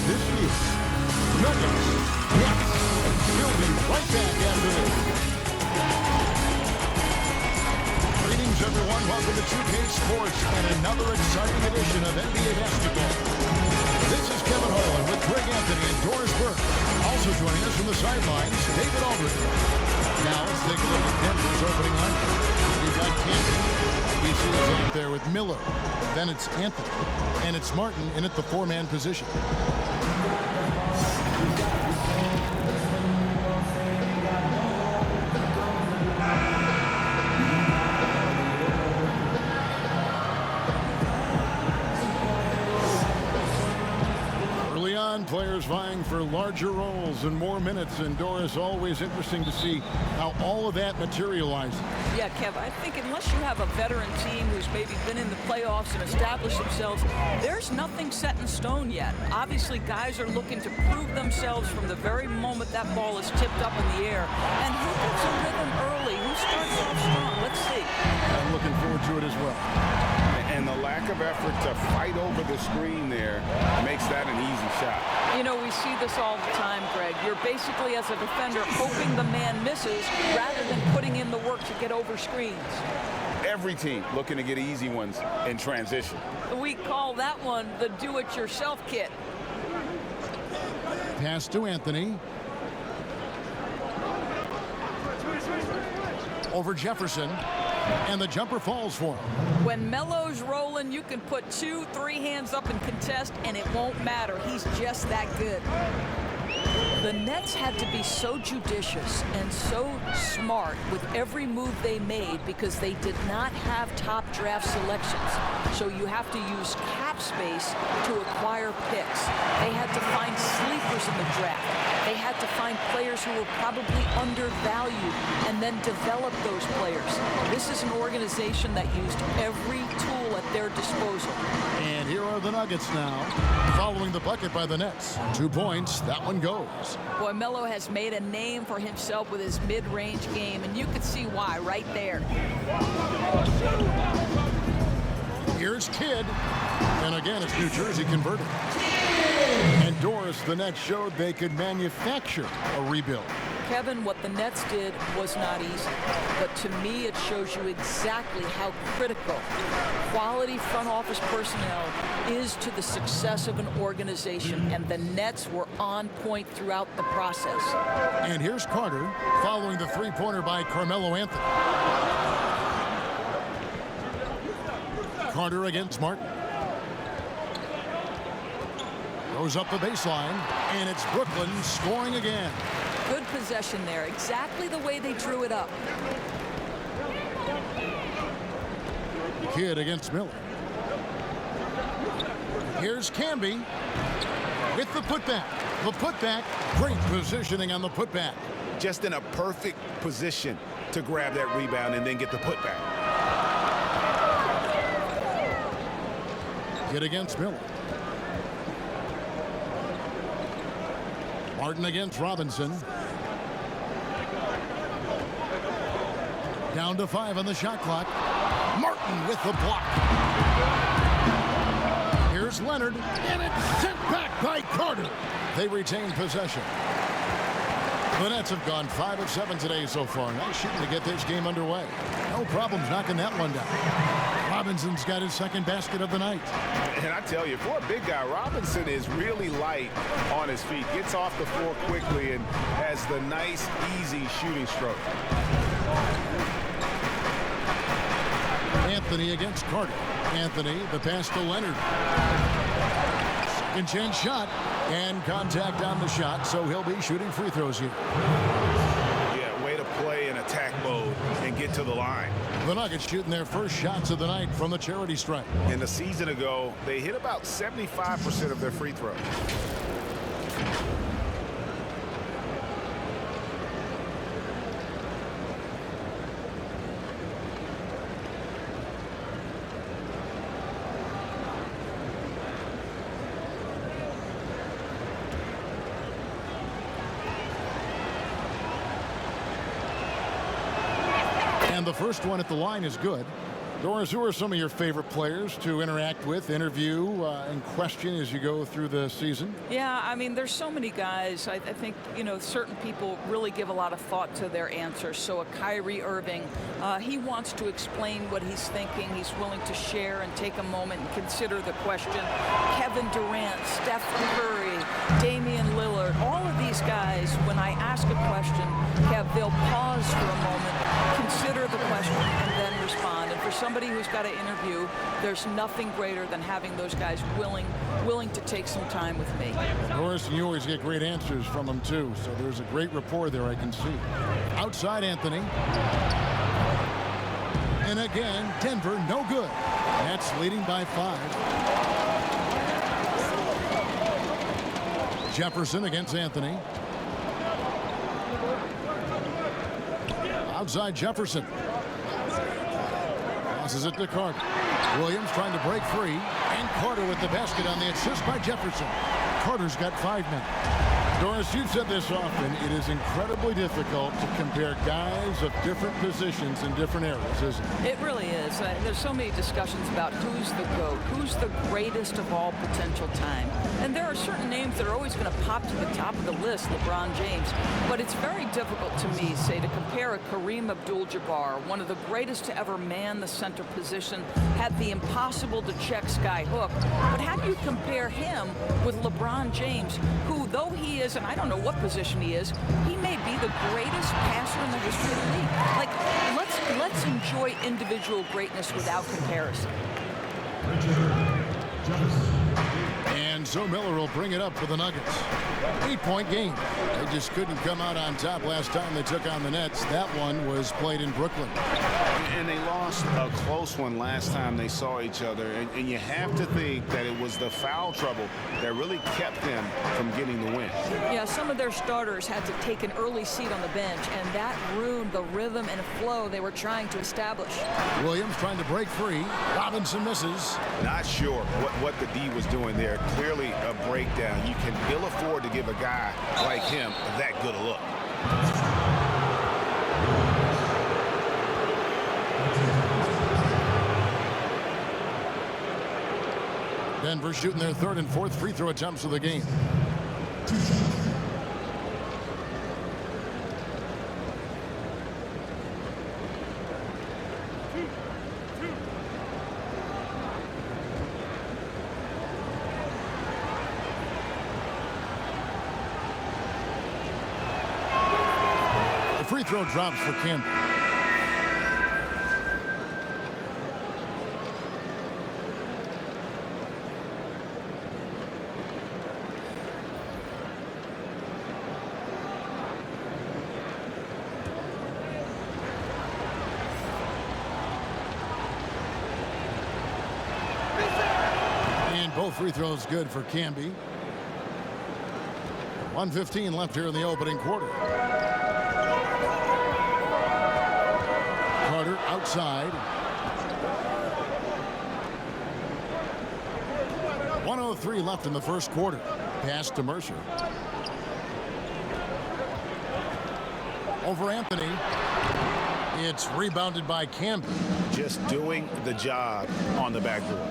this year. Nuggets, Nets. We'll be right back after this. Greetings, everyone. Welcome to 2K Sports and another exciting edition of NBA basketball. This is Kevin Harlan with Greg Anthony and Doris Burke. Also joining us from the sidelines, David Aldridge. Now let's take a look at Denver's opening lineup. We've got Canty. We see us out there with Miller. Then it's Anthony. And it's Martin in at the four-man position. Players vying for larger roles and more minutes, and Doris, always interesting to see how all of that materializes. Yeah, Kev, I think unless you have a veteran team who's maybe been in the playoffs and established themselves, there's nothing set in stone yet. Obviously, guys are looking to prove themselves from the very moment that ball is tipped up in the air. And who gets a rhythm early? Who starts off strong? Let's see. I'm looking forward to it as well. And the lack of effort to fight over the screen there makes that an easy shot. You know, we see this all the time, Greg. You're basically, as a defender, hoping the man misses rather than putting in the work to get over screens. Every team looking to get easy ones in transition. We call that one the do-it-yourself kit. Pass to Anthony. Over Jefferson. And the jumper falls for him. When Melo's rolling, you can put 2-3 hands up and contest, and it won't matter. He's just that good. The Nets had to be so judicious and so smart with every move they made because they did not have top draft selections. So you have to use cap space to acquire picks. They had to find sleepers in the draft. They had to find players who were probably undervalued and then develop those players. This is an organization that used every tool at their disposal. And here are the Nuggets now, following the bucket by the Nets. 2 points, that one goes. Boy, Melo has made a name for himself with his mid-range game, and you can see why right there. Here's Kidd, and again it's New Jersey converted. And Doris, the Nets showed they could manufacture a rebuild. Kevin, what the Nets did was not easy, but to me it shows you exactly how critical quality front office personnel is to the success of an organization, and the Nets were on point throughout the process. And here's Carter following the three-pointer by Carmelo Anthony. Carter against Martin. Goes up the baseline, and it's Brooklyn scoring again. Good possession there, exactly the way they drew it up. Kidd against Miller. Here's Camby with the putback. The putback, great positioning on the putback. Just in a perfect position to grab that rebound and then get the putback. Kidd against Miller. Martin against Robinson. Down to 5 on the shot clock. Martin with the block. Here's Leonard, and it's sent back by Carter. They retain possession. The Nets have gone 5 of 7 today so far. Nice shooting to get this game underway. No problems knocking that one down. Robinson's got his second basket of the night. And I tell you, for a big guy, Robinson is really light on his feet. Gets off the floor quickly and has the nice, easy shooting stroke. Anthony against Carter. Anthony, the pass to Leonard. Second chance shot, and contact on the shot, so he'll be shooting free throws here. Yeah, way to play in attack mode and get to the line. The Nuggets shooting their first shots of the night from the charity stripe. And a season ago, they hit about 75% of their free throws. And the first one at the line is good. Doris, who are some of your favorite players to interact with, interview, and question as you go through the season? Yeah, I mean, there's so many guys. I think, you know, certain people really give a lot of thought to their answers. So a Kyrie Irving, he wants to explain what he's thinking. He's willing to share and take a moment and consider the question. Kevin Durant, Steph Curry, Damian Lillard, all of these guys, when I ask a question, Kev, they'll pause for a moment, consider the question, and then respond. And for somebody who's got to interview, there's nothing greater than having those guys willing to take some time with me. Doris, you always get great answers from them, too. So there's a great rapport there, I can see. Outside, Anthony. And again, Denver, no good. Nets leading by 5. Jefferson against Anthony. Outside Jefferson. Passes it to Carter. Williams trying to break free. And Carter with the basket on the assist by Jefferson. Carter's got 5 men. Doris, you've said this often. It is incredibly difficult to compare guys of different positions in different eras, isn't it? It really is. There's so many discussions about who's the GOAT, who's the greatest of all potential time. And there are certain names that are always going to pop to the top of the list, LeBron James. But it's very difficult to me, say, to compare a Kareem Abdul-Jabbar, one of the greatest to ever man the center position, had the impossible to check sky hook. But how do you compare him with LeBron James, who, though he is, and I don't know what position he is, he may be the greatest passer in the history of the league. Like, let's enjoy individual greatness without comparison. And so Miller will bring it up for the Nuggets. 8-point game. They just couldn't come out on top last time they took on the Nets. That one was played in Brooklyn. And they lost a close one last time they saw each other. And you have to think that it was the foul trouble that really kept them from getting the win. Yeah, some of their starters had to take an early seat on the bench, and that ruined the rhythm and flow they were trying to establish. Williams trying to break free. Robinson misses. Not sure what the D was doing there. Clearly a breakdown. You can ill afford to give a guy like him that good a look. Denver shooting their 3rd and 4th free throw attempts of the game. The free throw drops for Campbell. Both free throws good for Camby. 1:15 left here in the opening quarter. Carter outside. 1:03 left in the first quarter. Pass to Mercer. Over Anthony. It's rebounded by Camby. Just doing the job on the backboard.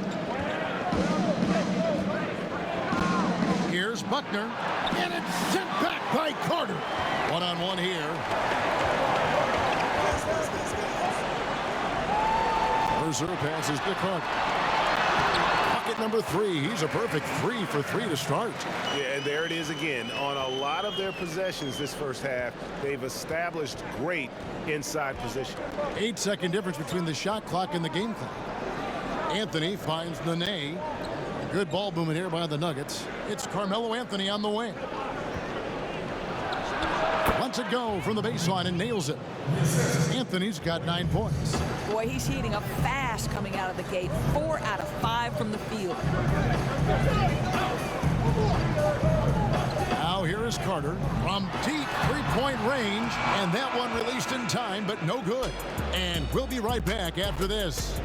Here's Buckner, and it's sent back by Carter. One-on-one here. Mercer passes to Carter. Bucket number 3. He's a perfect 3 for 3 to start. Yeah, and there it is again. On a lot of their possessions this first half, they've established great inside position. 8-second difference between the shot clock and the game clock. Anthony finds Nene. Good ball movement here by the Nuggets. It's Carmelo Anthony on the wing. Lets it go from the baseline and nails it. Anthony's got 9 points. Boy, he's heating up fast coming out of the gate. 4 out of 5 from the field. Now here is Carter from deep 3-point range. And that one released in time, but no good. And we'll be right back after this.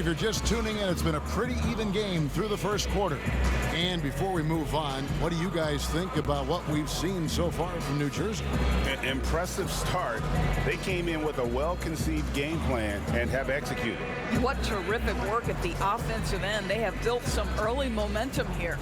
you're just tuning in, it's been a pretty even game through the first quarter. And before we move on, what do you guys think about what we've seen so far from New Jersey? An impressive start. They came in with a well-conceived game plan and have executed. What terrific work at the offensive end. They have built some early momentum here.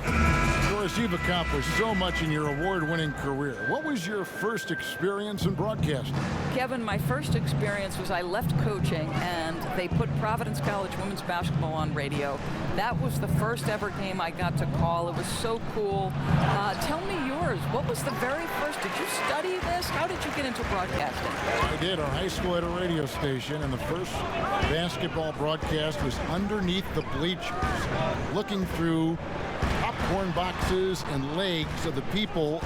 Doris, you've accomplished so much in your award-winning career. What was your first experience in broadcasting? Kevin, my first experience was I left coaching and they put Providence College women's basketball on radio. That was the first ever game I got to call. It was so cool. Tell me yours. What was the very first? Did you study this? How did you get into broadcasting? I did. Our high school had a radio station, and the first basketball broadcast was underneath the bleachers, looking through popcorn boxes and legs of the people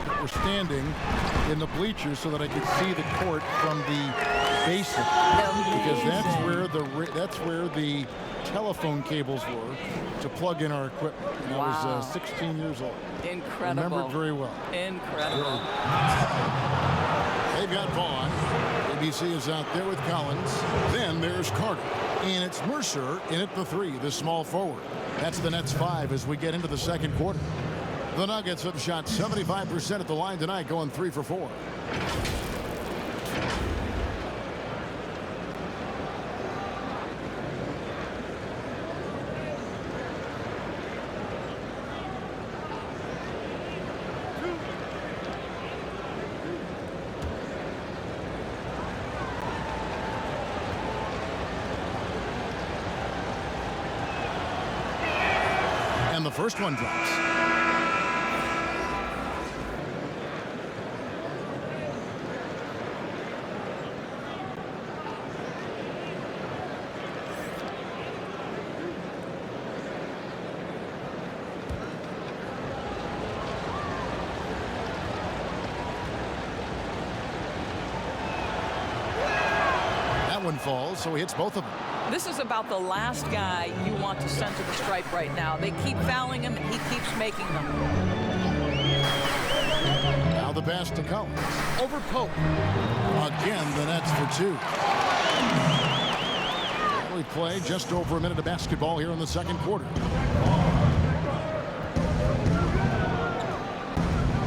that were standing in the bleachers so that I could see the court from the basement. Because that's where the telephone cables were to plug in our equipment. And Wow. I was 16 years old. Incredible. Remember it very well. Incredible. They've got Vaughn. ABC is out there with Collins. Then there's Carter. And it's Mercer in at the three, the small forward. That's the Nets 5 as we get into the second quarter. The Nuggets have shot 75% at the line tonight, going 3 for 4. And the first one drops. That one falls, so he hits both of them. This is about the last guy you want to send to the stripe right now. They keep fouling him, and he keeps making them. Now the pass to Collins. Over Pope. Again, the Nets for 2. We play just over a minute of basketball here in the second quarter.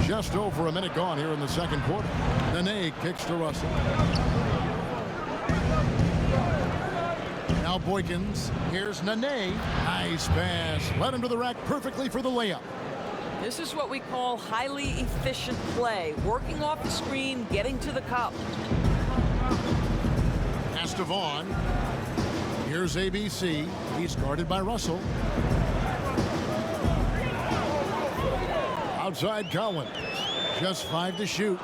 Just over a minute gone here in the second quarter. Nene kicks to Russell. Now Boykins. Here's Nene. Nice pass. Led him to the rack perfectly for the layup. This is what we call highly efficient play. Working off the screen, getting to the cup. Pass to Vaughn. Here's ABC. He's guarded by Russell. Outside Collins. Just 5 to shoot.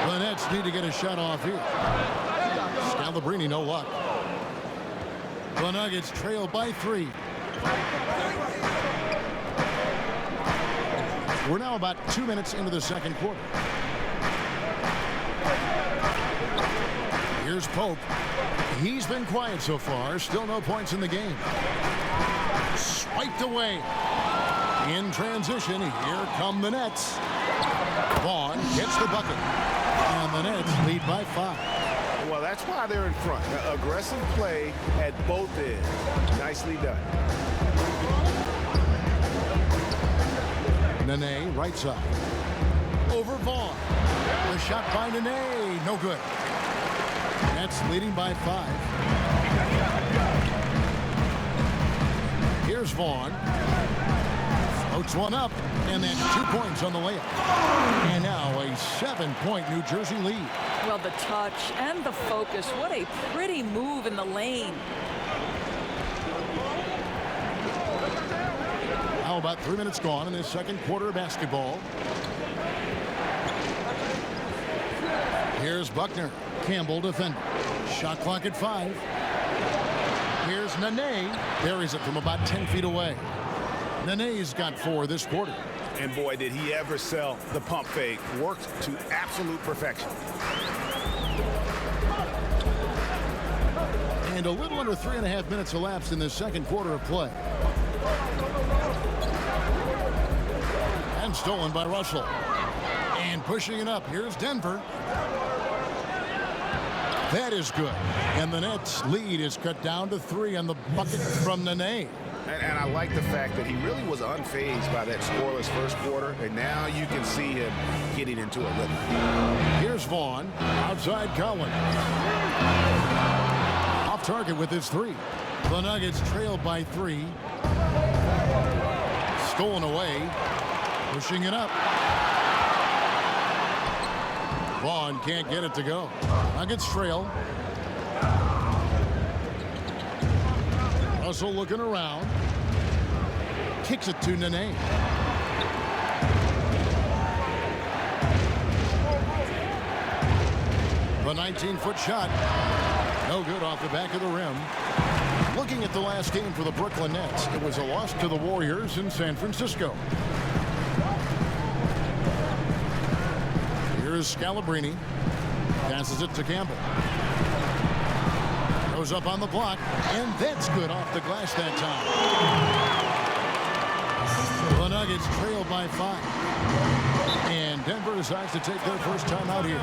The Nets need to get a shot off here. Scalabrini, no luck. The Nuggets trail by 3. We're now about 2 minutes into the second quarter. Here's Pope. He's been quiet so far. Still no points in the game. Swiped away. In transition, here come the Nets. Vaughn gets the bucket. And the Nets lead by 5. Well, that's why they're in front. Aggressive play at both ends. Nicely done. Nene, right side. Over Vaughn. The shot by Nene. No good. Nets leading by 5. Here's Vaughn. Floats one up, and that's 2 points on the layup. And now a 7-point New Jersey lead. Well, the touch and the focus. What a pretty move in the lane. Now about 3 minutes gone in this second quarter of basketball. Here's Buckner. Campbell defender. Shot clock at 5. Here's Nene. Buries it from about 10 feet away. Nene's got 4 this quarter. And boy, did he ever sell the pump fake. Worked to absolute perfection. And a little under 3.5 minutes elapsed in this second quarter of play. And stolen by Russell. And pushing it up. Here's Denver. That is good. And the Nets' lead is cut down to 3 on the bucket from Nene. And I like the fact that he really was unfazed by that scoreless first quarter, and now you can see him getting into a rhythm. Here's Vaughn, outside Collins. Off target with his 3. The Nuggets trailed by 3. Stolen away, pushing it up. Vaughn can't get it to go. Nuggets trail. Russell looking around. Kicks it to Nene. The 19-foot shot. No good off the back of the rim. Looking at the last game for the Brooklyn Nets, it was a loss to the Warriors in San Francisco. Here's Scalabrine. Passes it to Campbell. Goes up on the block, and that's good off the glass that time. The Nuggets trail by 5. And Denver decides to take their first time out here.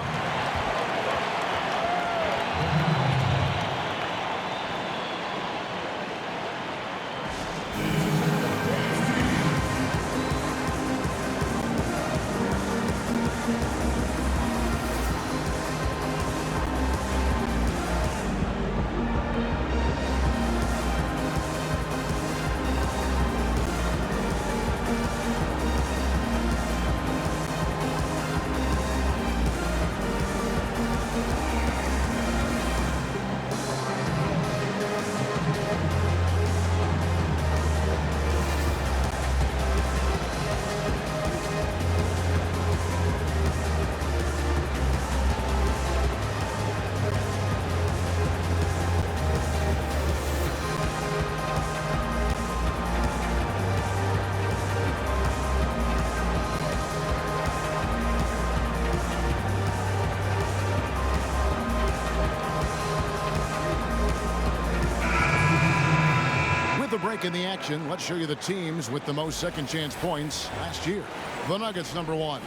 Break in the action. Let's show you the teams with the most second chance points last year. The Nuggets #1.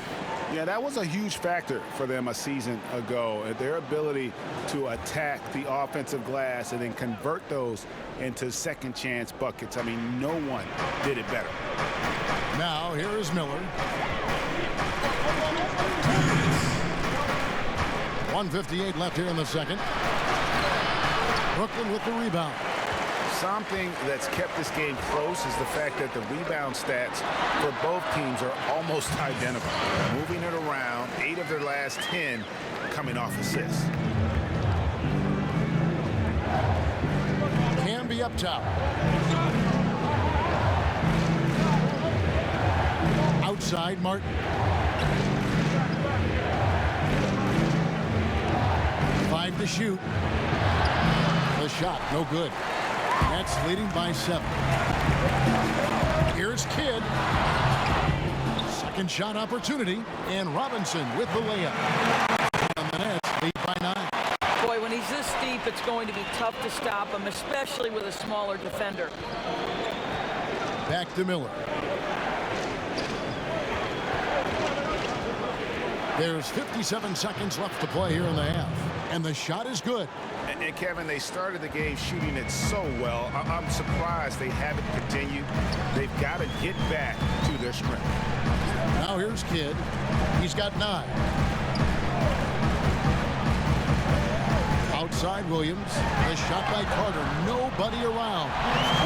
Yeah, that was a huge factor for them a season ago. Their ability to attack the offensive glass and then convert those into second chance buckets. I mean, no one did it better. Now here is Miller. 1:58 left here in the second. Brooklyn with the rebound. Something that's kept this game close is the fact that the rebound stats for both teams are almost identical. Moving it around, 8 of their last 10 coming off assists. Can be up top. Outside Martin. 5 to shoot. The shot, no good. Nets leading by 7. Here's Kidd. Second shot opportunity, and Robinson with the layup. And the Nets lead by 9. Boy, when he's this deep, it's going to be tough to stop him, especially with a smaller defender. Back to Miller. There's 57 seconds left to play here in the half, and the shot is good. And Kevin, they started the game shooting it so well. I'm surprised they haven't continued. They've got to get back to their strength. Now here's Kidd. He's got 9. Outside Williams. The shot by Carter. Nobody around.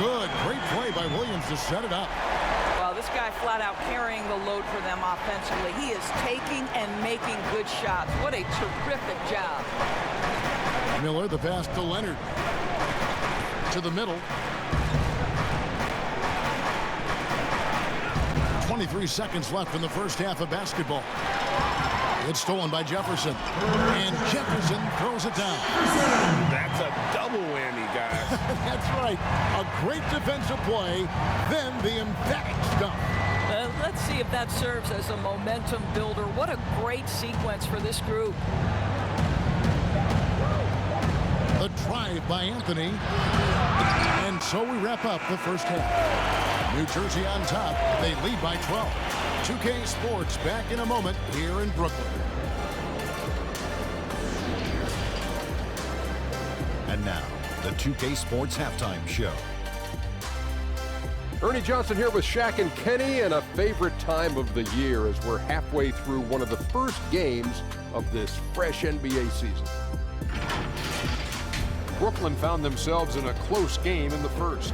Good. Great play by Williams to set it up. Well, this guy flat out carrying the load for them offensively. He is taking and making good shots. What a terrific job. Miller, the pass to Leonard. To the middle. 23 seconds left in the first half of basketball. It's stolen by Jefferson. And Jefferson throws it down. That's a double whammy, guys. That's right. A great defensive play, then the emphatic stuff. Let's see if that serves as a momentum builder. What a great sequence for this group. The drive by Anthony. And so we wrap up the first half. New Jersey on top. They lead by 12. 2K Sports back in a moment here in Brooklyn. And now, the 2K Sports Halftime Show. Ernie Johnson here with Shaq and Kenny, and a favorite time of the year as we're halfway through one of the first games of this fresh NBA season. Brooklyn found themselves in a close game in the first.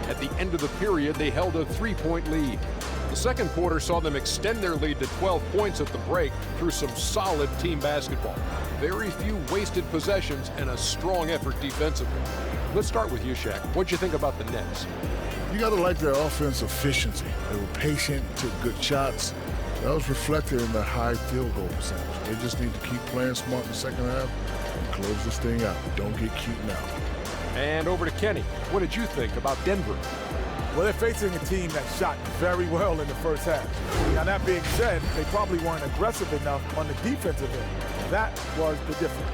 At the end of the period, they held a 3-point lead. The second quarter saw them extend their lead to 12 points at the break through some solid team basketball. Very few wasted possessions and a strong effort defensively. Let's start with you, Shaq. What'd you think about the Nets? You got to like their offense efficiency. They were patient, took good shots. That was reflected in their high field goal percentage. They just need to keep playing smart in the second half and close this thing out. Don't get cute now. And over to Kenny. What did you think about Denver? Well, they're facing a team that shot very well in the first half. Now, that being said, they probably weren't aggressive enough on the defensive end. That was the difference.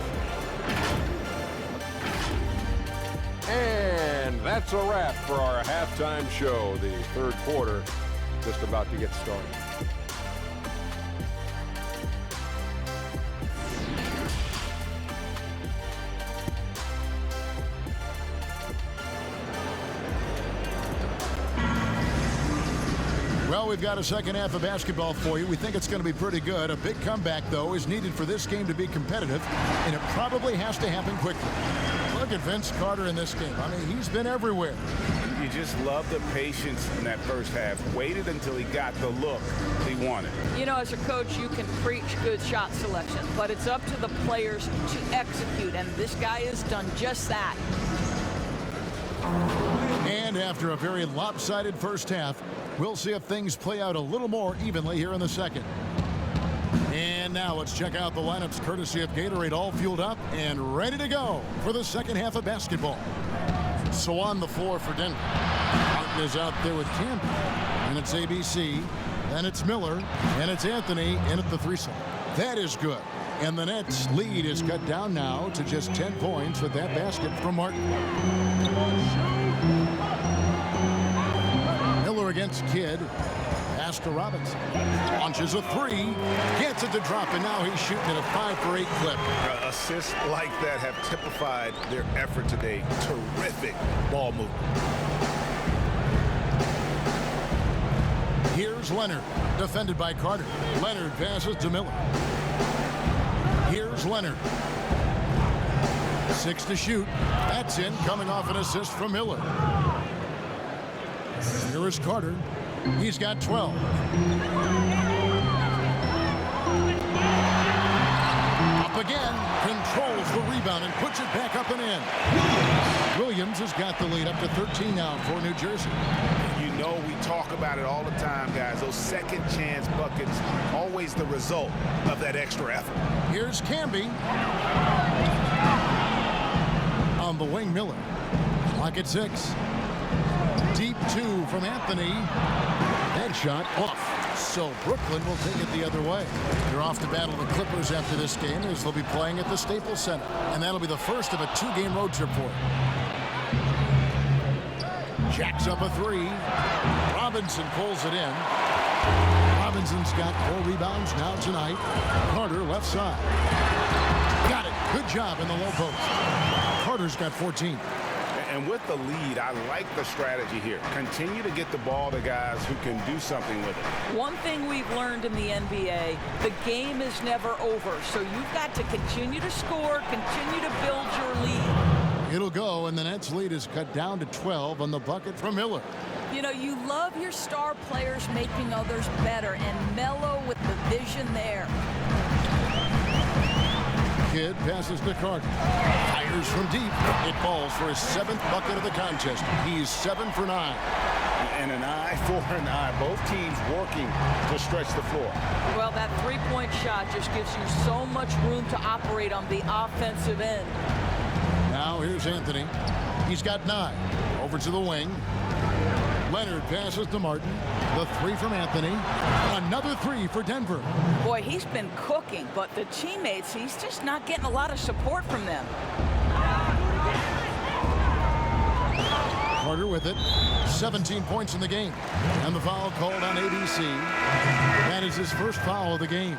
And that's a wrap for our halftime show. The third quarter just about to get started. Well, we've got a second half of basketball for you. We think it's going to be pretty good. A big comeback, though, is needed for this game to be competitive, and it probably has to happen quickly. Look at Vince Carter in this game. I mean, he's been everywhere. You just love the patience in that first half. Waited until he got the look he wanted. You know, as a coach, you can preach good shot selection, but it's up to the players to execute, and this guy has done just that. And after a very lopsided first half, we'll see if things play out a little more evenly here in the second. And now let's check out the lineups courtesy of Gatorade, all fueled up and ready to go for the second half of basketball. So on the floor for Denver, Martin is out there with Campbell, and it's ABC, then it's Miller, and it's Anthony in at the threesome. That is good. And the Nets' lead is cut down now to just 10 points with that basket from Martin. Miller against Kidd. Pass to Robinson. Launches a three. Gets it to drop, and now he's shooting at a 5 for 8 clip. Assists like that have typified their effort today. Terrific ball movement. Here's Leonard, defended by Carter. Leonard passes to Miller. Here's Leonard. 6 to shoot. That's in, coming off an assist from Miller. Here is Carter. He's got 12. Up again. Controls the rebound and puts it back up and in. Williams has got the lead up to 13 now for New Jersey. You know, we talk about it all the time, guys. Those second chance buckets, always the result of that extra effort. Here's Camby. On the wing, Miller. Clock at 6. Deep 2 from Anthony. That shot off. So Brooklyn will take it the other way. They're off to battle the Clippers after this game, as they'll be playing at the Staples Center. And that'll be the first of a 2-game road trip for them. Jacks up a 3. Robinson pulls it in. Robinson's got 4 rebounds now tonight. Carter left side. Got it. Good job in the low post. Carter's got 14. And with the lead, I like the strategy here. Continue to get the ball to guys who can do something with it. One thing we've learned in the NBA, the game is never over. So you've got to continue to score, continue to build your lead. It'll go, and the Nets' lead is cut down to 12 on the bucket from Miller. You know, you love your star players making others better, and Melo with the vision there. Kidd passes to Carter. Fires from deep. It falls for his 7th bucket of the contest. He's 7 for 9. And an eye for an eye. Both teams working to stretch the floor. Well, that three-point shot just gives you so much room to operate on the offensive end. Now here's Anthony. He's got 9. Over to the wing. Leonard passes to Martin. The 3 from Anthony. Another 3 for Denver. Boy, he's been cooking, but the teammates, he's just not getting a lot of support from them. Carter with it. 17 points in the game. And the foul called on ABC. That is his first foul of the game.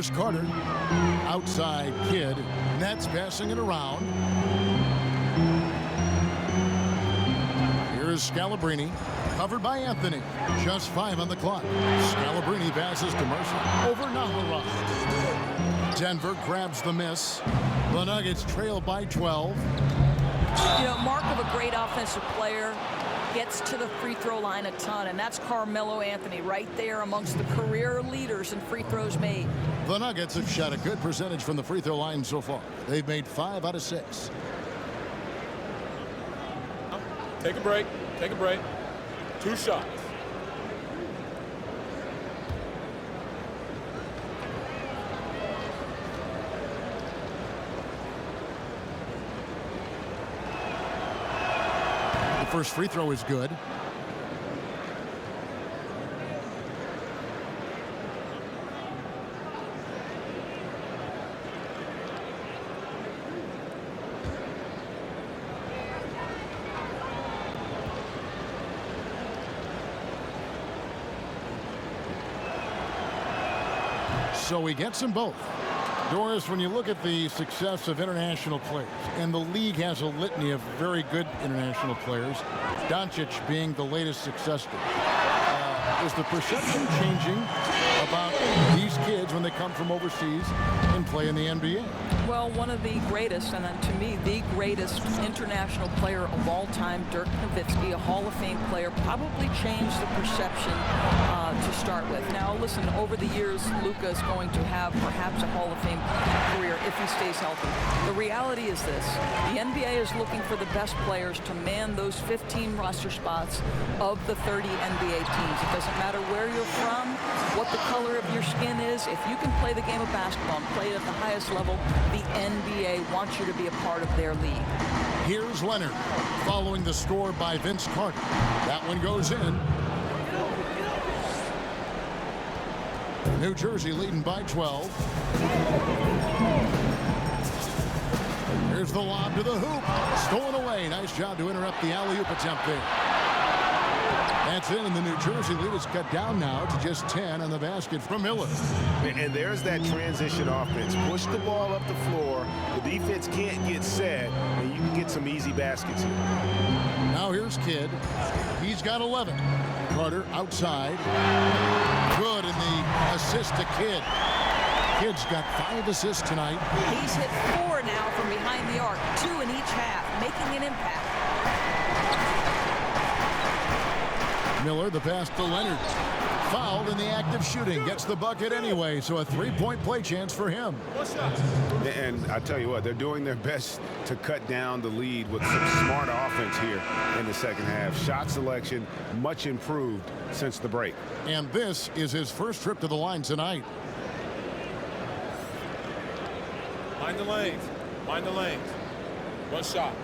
Here's Carter. Outside Kidd. Nets passing it around. Here's Scalabrini. Covered by Anthony. Just 5 on the clock. Scalabrini passes to Mercer. Over Nahara. Denver grabs the miss. The Nuggets trail by 12. You know, mark of a great offensive player, gets to the free throw line a ton, and that's Carmelo Anthony right there amongst the career leaders in free throws made. The Nuggets have shot a good percentage from the free throw line so far. They've made 5 out of 6. Take a break. Take a break. 2 shots. The first free throw is good. So he gets them both. Doris, when you look at the success of international players, and the league has a litany of very good international players, Doncic being the latest success story, is the perception changing about these kids when they come from overseas and play in the NBA? Well, one of the greatest, and to me, the greatest international player of all time, Dirk Nowitzki, a Hall of Fame player, probably changed the perception to start with. Now, listen, over the years, Luka is going to have perhaps a Hall of Fame career if he stays healthy. The reality is this. The NBA is looking for the best players to man those 15 roster spots of the 30 NBA teams. It doesn't matter where you're from, what the color of your skin is. If you can play the game of basketball and play it at the highest level, the NBA wants you to be a part of their league. Here's Leonard following the score by Vince Carter. That one goes in. New Jersey leading by 12. Here's the lob to the hoop. Stolen away. Nice job to interrupt the alley-oop attempt there. That's in, and the New Jersey lead is cut down now to just 10 on the basket from Miller. And there's that transition offense. Push the ball up the floor. The defense can't get set, and you can get some easy baskets here. Now here's Kidd. He's got 11. Carter outside. Good, and the assist to Kidd. Kidd's got 5 assists tonight. He's hit 4 now from behind the arc, 2 in each half, making an impact. Miller, the pass to Leonard. Fouled in the act of shooting. Gets the bucket anyway, so a 3-point play chance for him. And I tell you what, they're doing their best to cut down the lead with some smart offense here in the second half. Shot selection much improved since the break. And this is his first trip to the line tonight. Mind the lanes. Mind the lanes. 1 shot.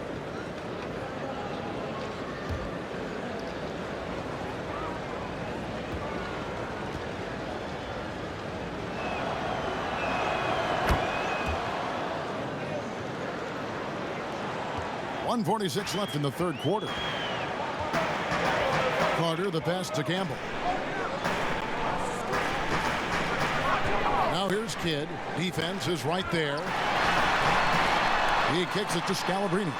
.146 left in the third quarter. Carter, the pass to Campbell. Now here's Kidd. Defense is right there. He kicks it to Scalabrini.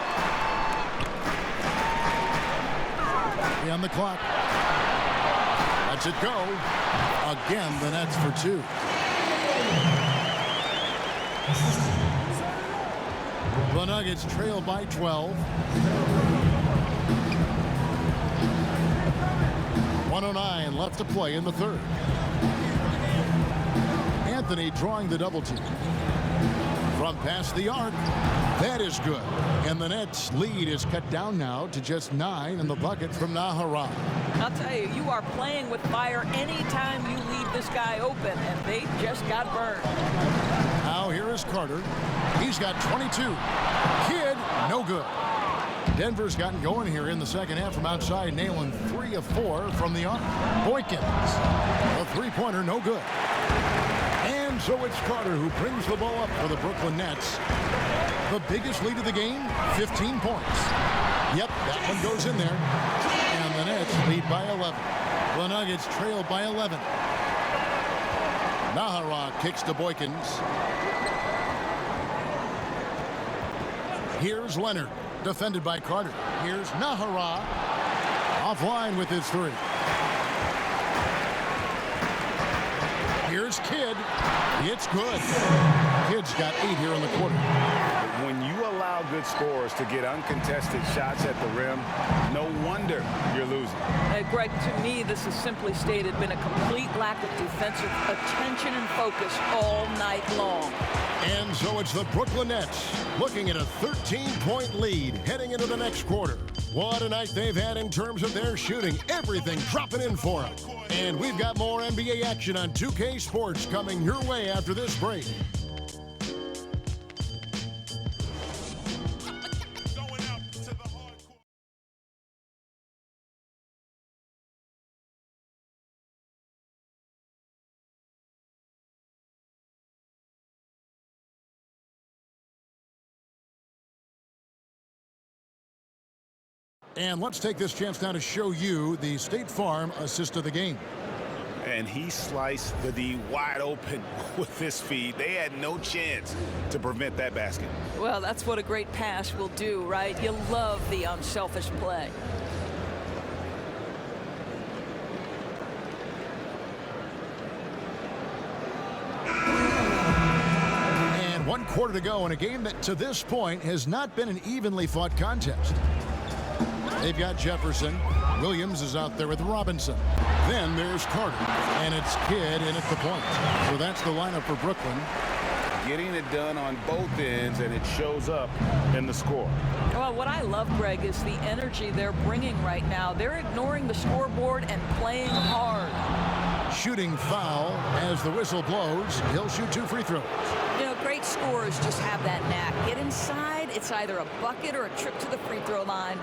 On the clock. Lets it go. Again, the Nets for 2. The Nuggets trail by 12. 1:09 left to play in the third. Anthony drawing the double team. From past the arc. That is good. And the Nets lead is cut down now to just 9 in the bucket from Nahara. I'll tell you, you are playing with fire anytime you leave this guy open, and they just got burned. Now here is Carter. He's got 22. Kidd, no good. Denver's gotten going here in the second half from outside, nailing 3 of 4 from the arc. Boykins, a 3-pointer, no good. And so it's Carter who brings the ball up for the Brooklyn Nets. The biggest lead of the game, 15 points. Yep, that one goes in there. And the Nets lead by 11. The Nuggets trail by 11. Nahara kicks to Boykins. Here's Leonard, defended by Carter. Here's Nahara, offline with his three. Here's Kidd. It's good. Kidd's got 8 here in the quarter. When you allow good scorers to get uncontested shots at the rim, no wonder you're losing. Greg, to me, this has simply stated been a complete lack of defensive attention and focus all night long. And so it's the Brooklyn Nets looking at a 13-point lead heading into the next quarter. What a night they've had in terms of their shooting. Everything dropping in for them. And we've got more NBA action on 2K Sports coming your way after this break. And let's take this chance now to show you the State Farm assist of the game. And he sliced the D wide open with his feed. They had no chance to prevent that basket. Well, that's what a great pass will do, right? You love the unselfish play. And 1 quarter to go in a game that to this point has not been an evenly fought contest. They've got Jefferson. Williams is out there with Robinson. Then there's Carter. And it's Kidd in at the point. So that's the lineup for Brooklyn. Getting it done on both ends, and it shows up in the score. Well, what I love, Greg, is the energy they're bringing right now. They're ignoring the scoreboard and playing hard. Shooting foul as the whistle blows. He'll shoot 2 free throws. You know, great scorers just have that knack. Get inside, it's either a bucket or a trip to the free throw line.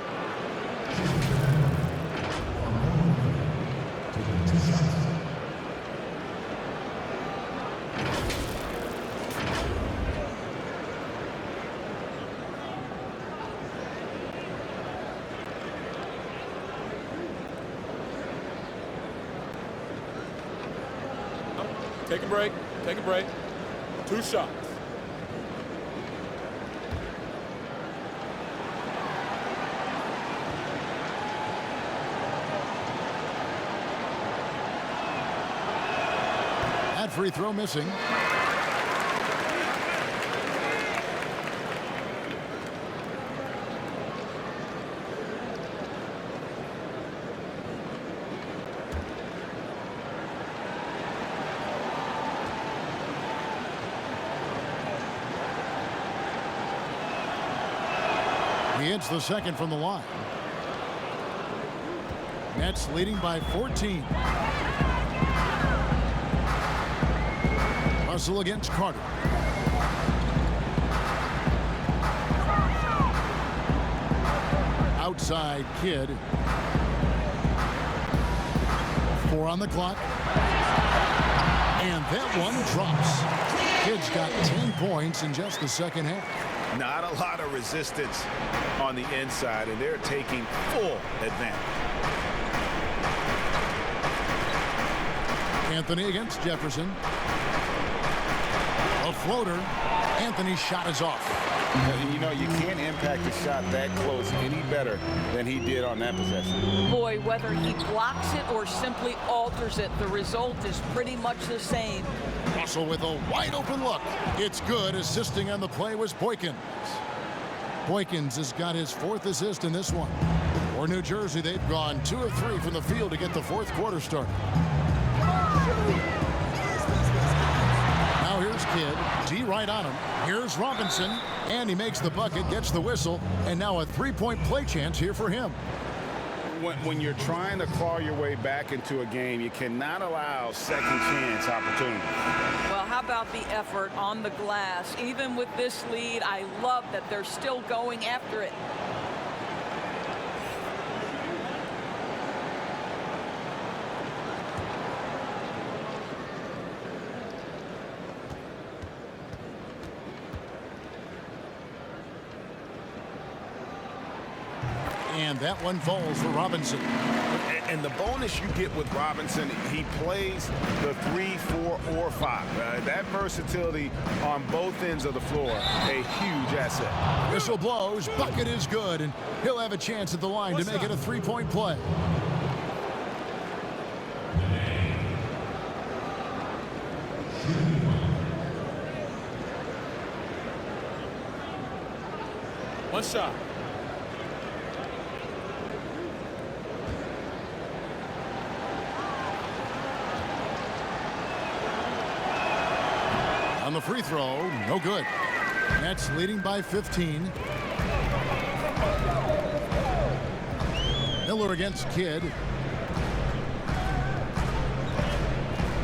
Take a break. Take a break. 2 shots. That free throw missing. He hits the second from the line. Nets leading by 14. Russell against Carter. Outside Kidd. 4 on the clock. And that one drops. Kidd's got 10 points in just the second half. Not a lot of resistance on the inside, and they're taking full advantage. Anthony against Jefferson. A floater. Anthony's shot is off. You know, you can't impact a shot that close any better than he did on that possession. Boy, whether he blocks it or simply alters it, the result is pretty much the same. Russell with a wide open look. It's good. Assisting on the play was Boykins. Boykins has got his 4th assist in this one. For New Jersey, they've gone 2 of 3 from the field to get the 4th quarter started. Now here's Kidd. D right on him. Here's Robinson. And he makes the bucket, gets the whistle, and now a 3-point play chance here for him. When you're trying to claw your way back into a game, you cannot allow second chance opportunities. Well, how about the effort on the glass? Even with this lead, I love that they're still going after it. And that one falls for Robinson. And the bonus you get with Robinson, he plays the 3, 4, or 5. That versatility on both ends of the floor, a huge asset. Whistle blows, bucket is good, and he'll have a chance at the line to make it a three-point play. One shot. On the free throw, no good. Nets leading by 15. Miller against Kidd.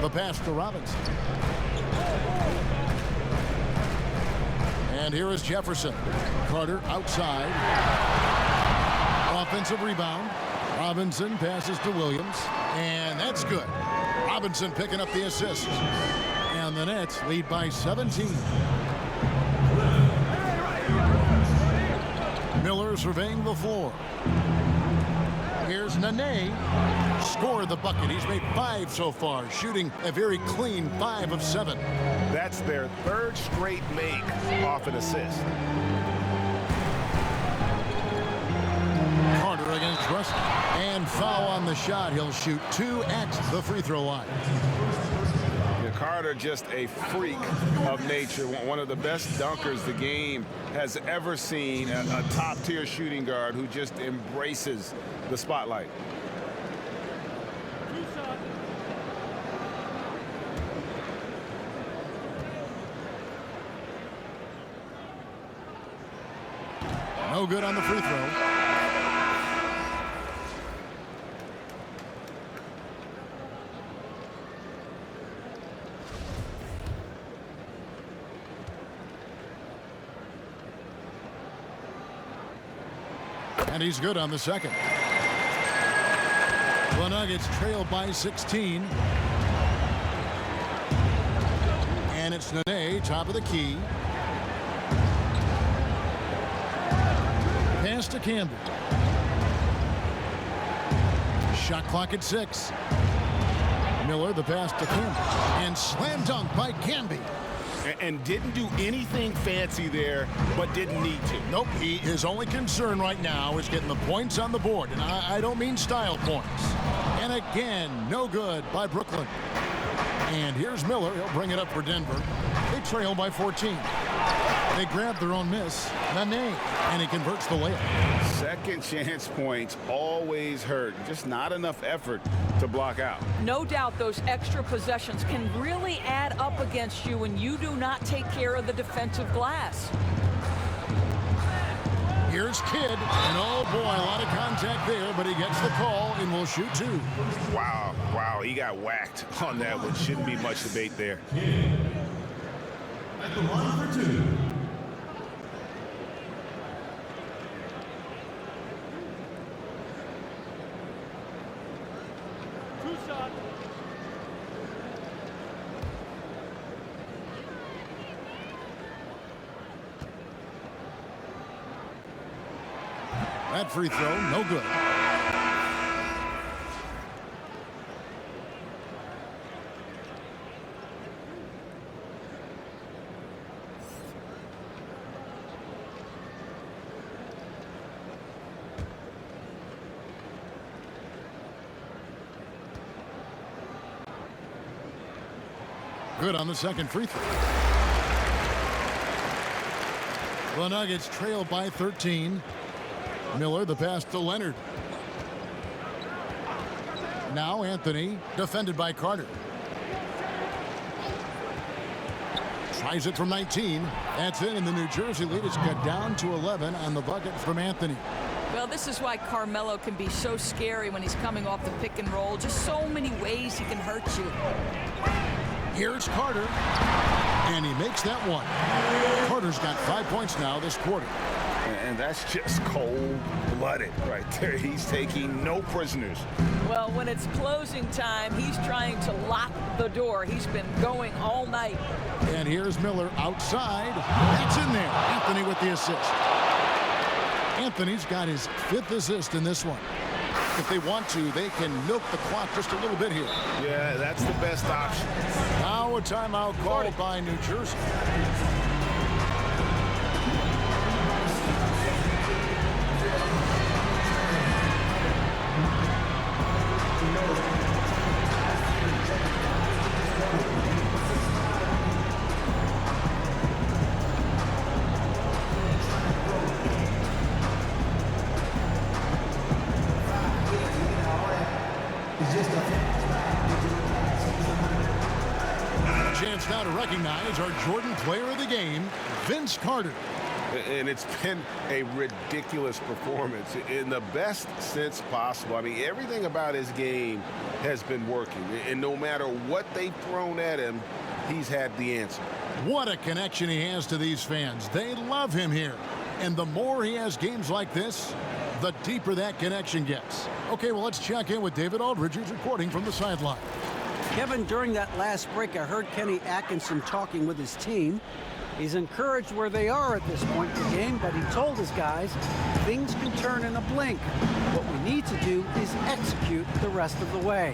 The pass to Robinson. And here is Jefferson. Carter outside. Offensive rebound. Robinson passes to Williams. And that's good. Robinson picking up the assist. And the Nets lead by 17. Miller surveying the floor. Here's Nene. Scored the bucket. He's made 5 so far, shooting a very clean 5 of 7. That's their 3rd straight make off an assist. Carter against Russell. And foul on the shot. He'll shoot 2 at the free throw line. Carter, just a freak of nature, one of the best dunkers the game has ever seen, a top-tier shooting guard who just embraces the spotlight. No good on the free throw. And he's good on the second. The Nuggets trail by 16. And it's Nene, top of the key. Pass to Campbell. Shot clock at 6. Miller, the pass to Campbell. And slam dunk by Camby. And didn't do anything fancy there, but didn't need to. Nope, his only concern right now is getting the points on the board. And I don't mean style points. And again, no good by Brooklyn. And here's Miller. He'll bring it up for Denver. They trail by 14. They grab their own miss. Nene. And he converts the layup. Second chance points always hurt. Just not enough effort to block out. No doubt those extra possessions can really add up against you when you do not take care of the defensive glass. Here's Kidd, and oh boy, a lot of contact there, but he gets the call and will shoot 2. Wow, he got whacked on that one. Shouldn't be much debate there. At the line for 2. That free throw, no good. Good on the second free throw. The Nuggets trail by 13. Miller, the pass to Leonard. Now Anthony, defended by Carter. Tries it from 19. That's it, and the New Jersey lead has got down to 11 on the bucket from Anthony. Well, this is why Carmelo can be so scary when he's coming off the pick and roll. Just so many ways he can hurt you. Here's Carter, and he makes that one. Carter's got 5 points now this quarter. And that's just cold-blooded right there. He's taking no prisoners. Well, when it's closing time, he's trying to lock the door. He's been going all night. And here's Miller outside. That's in there. Anthony with the assist. Anthony's got his 5th assist in this one. If they want to, they can milk the clock just a little bit here. Yeah, that's the best option. Now a timeout called by New Jersey. Chance now to recognize our Jordan Player of the Game, Vince Carter. And it's been a ridiculous performance in the best sense possible. I mean, everything about his game has been working. And no matter what they've thrown at him, he's had the answer. What a connection he has to these fans. They love him here. And the more he has games like this, the deeper that connection gets. Okay, well, let's check in with David Aldridge, who's reporting from the sideline. Kevin, during that last break, I heard Kenny Atkinson talking with his team. He's encouraged where they are at this point in the game, but he told his guys things can turn in a blink. What we need to do is execute the rest of the way.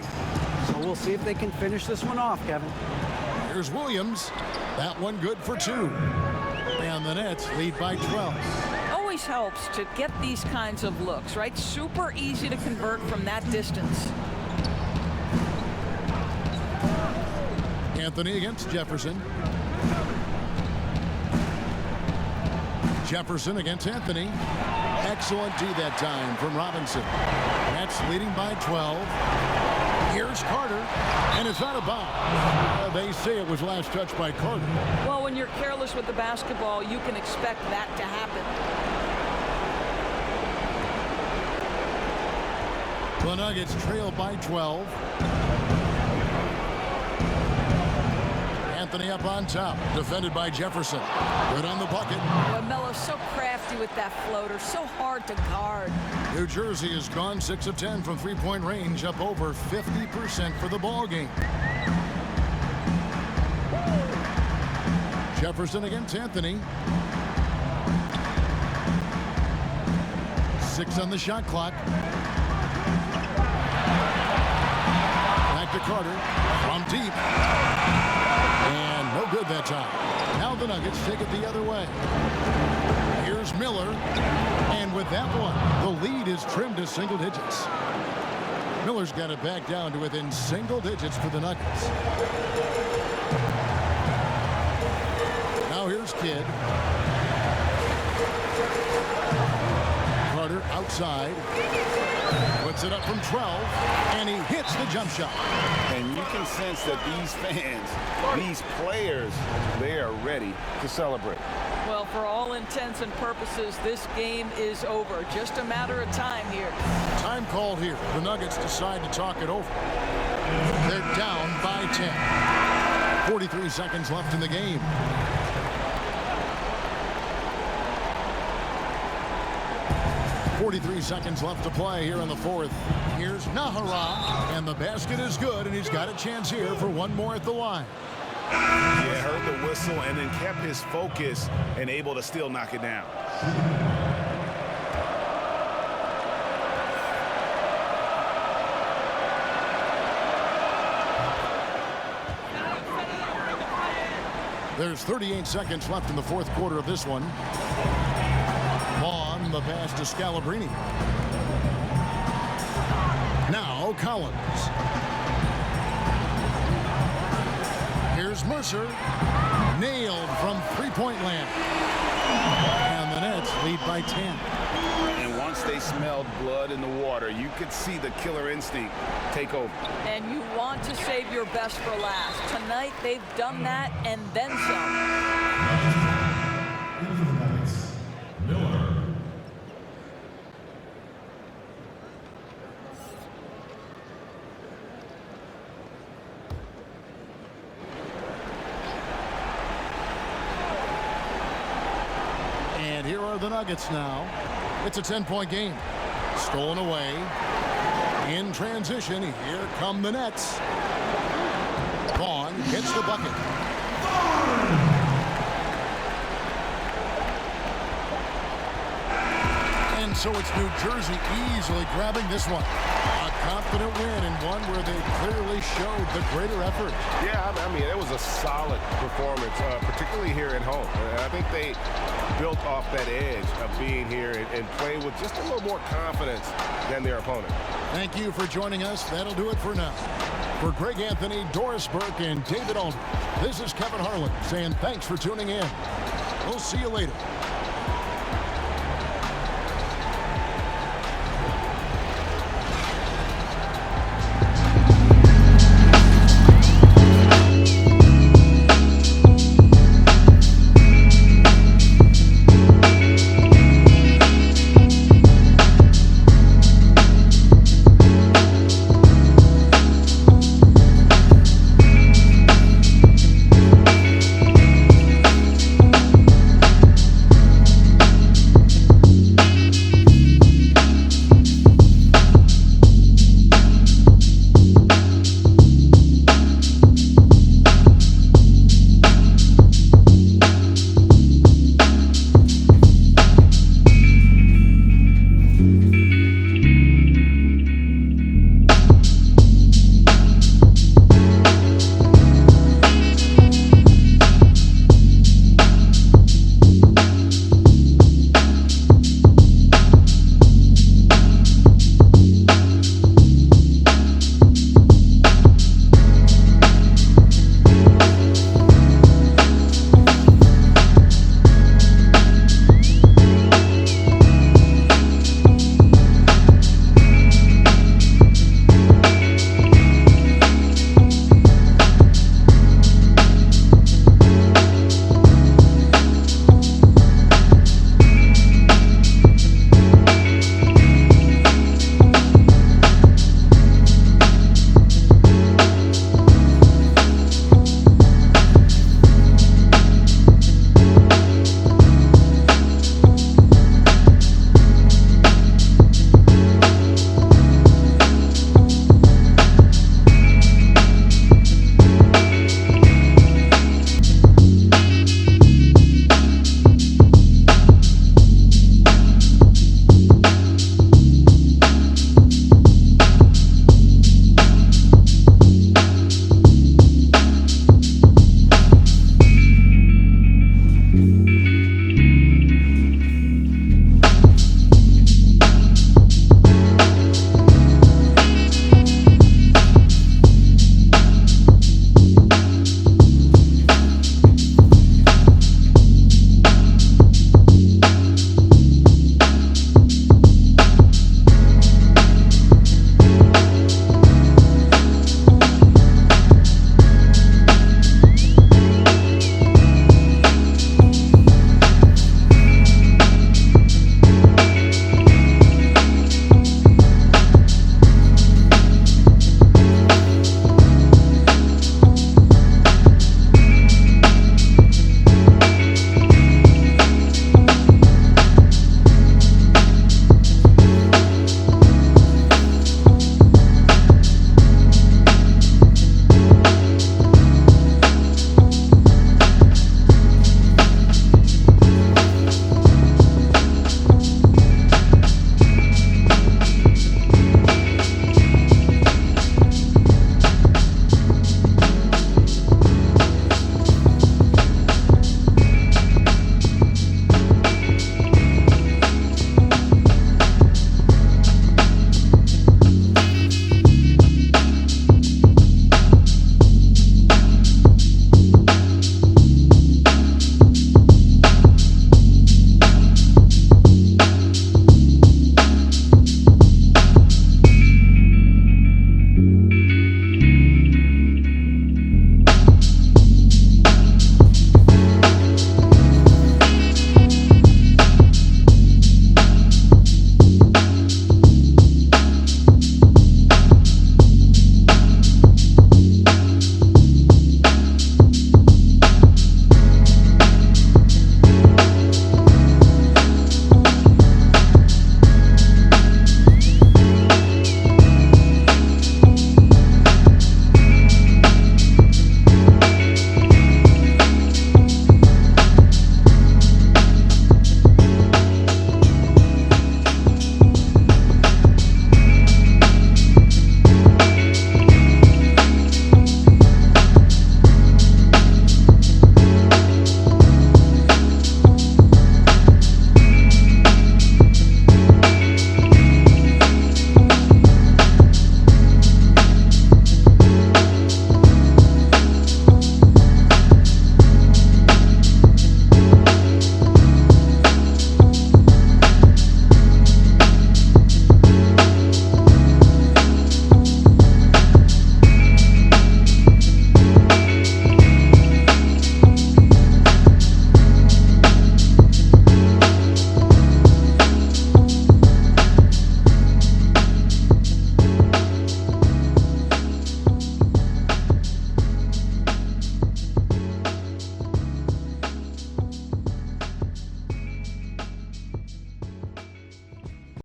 So we'll see if they can finish this one off, Kevin. Here's Williams. That one good for 2. And the Nets lead by 12. Always helps to get these kinds of looks, right? Super easy to convert from that distance. Anthony against Jefferson. Jefferson against Anthony. Excellent D that time from Robinson. Nets leading by 12. Here's Carter, and it's out of bounds. They say it was last touched by Carter. Well, when you're careless with the basketball, you can expect that to happen. The Nuggets trail by 12. Anthony up on top, defended by Jefferson. Good on the bucket. Carmelo's so crafty with that floater, so hard to guard. New Jersey has gone 6 of 10 from three-point range, up over 50% for the ball game. Jefferson against Anthony. 6 on the shot clock. Back to Carter from deep. And no good that time. Now the Nuggets take it the other way. Here's Miller. And with that one, the lead is trimmed to single digits. Miller's got it back down to within single digits for the Nuggets. Now here's Kidd. Carter outside. Puts it up from 12, and he hits the jump shot. And you can sense that these fans, these players, they are ready to celebrate. Well, for all intents and purposes, this game is over. Just a matter of time here. Time called here. The Nuggets decide to talk it over. They're down by 10. 43 seconds left in the game. .43 seconds left to play here in the fourth. Here's Nahara, and the basket is good, and he's got a chance here for one more at the line. Yeah, heard the whistle and then kept his focus and able to still knock it down. There's 38 seconds left in the fourth quarter of this one. Vaughn, the pass to Scalabrine. Now Collins. Here's Mercer. Nailed from three-point land. And the Nets lead by 10. And once they smelled blood in the water, you could see the killer instinct take over. And you want to save your best for last. Tonight, they've done that and then some. And here are the Nuggets now. It's a 10-point game. Stolen away. In transition, here come the Nets. Vaughn gets the bucket. And So it's New Jersey easily grabbing this one. A confident win and one where they clearly showed the greater effort. Yeah, I mean, it was a solid performance, particularly here at home. And I think they built off that edge of being here and playing with just a little more confidence than their opponent. Thank you for joining us. That'll do it for now. For Greg Anthony, Doris Burke, and David Aldridge, this is Kevin Harlan saying thanks for tuning in. We'll see you later.